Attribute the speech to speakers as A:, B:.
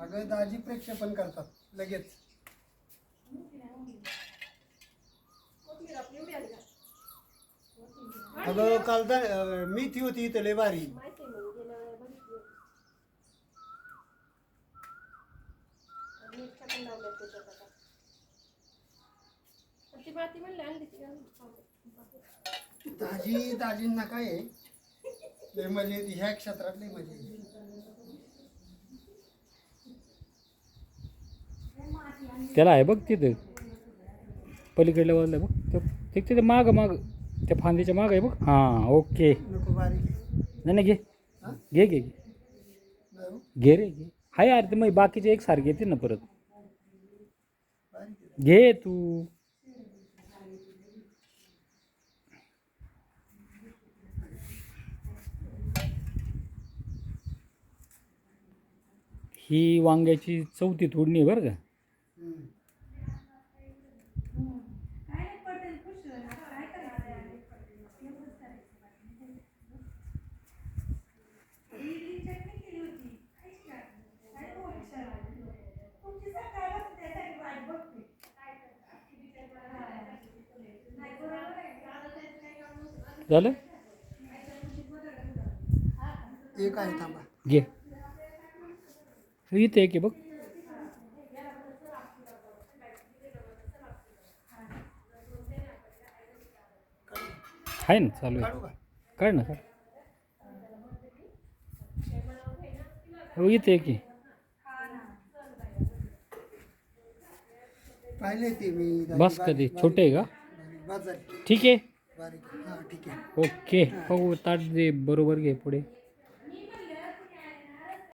A: अगं दाजी प्रक्षेपण करतात लगेच. अगं काल मेथी होती इथं लय भारी. दाजींना काय आहे लय मजा येते ह्या क्षेत्रात, लय मजा येते.
B: त्याला आहे बघ तिथं पलीकडल्या बाजूला बघ ते तिथे माग त्या फांदीच्या माग आहे बघ. हां ओके.
A: नको बारीक आहे.
B: नाही घे
A: हा?
B: घे घे घे
A: नाही हो,
B: घे रे घे. हाय यार ते मग बाकीचे एकसारखे येतील ना परत.
A: बारीक आहे.
B: घे तू. ही वांग्याची चौथी तोडणी आहे बरं का.
A: हम्म.
B: झालं
A: एक आहे थांबा.
B: घे. इथे एक आहे बघ. आहे ना चालू
A: काढू
B: आहे.
A: का?
B: काढ ना काढ. हो इथे एक आहे.
A: पाहिले ते मी
B: बस कधी छोटे आहे का.
A: बारीक
B: ठीक आहे
A: बारीक. हां ठीक आहे.
B: ओके. हो ताट दे बरोबर घे पुढे.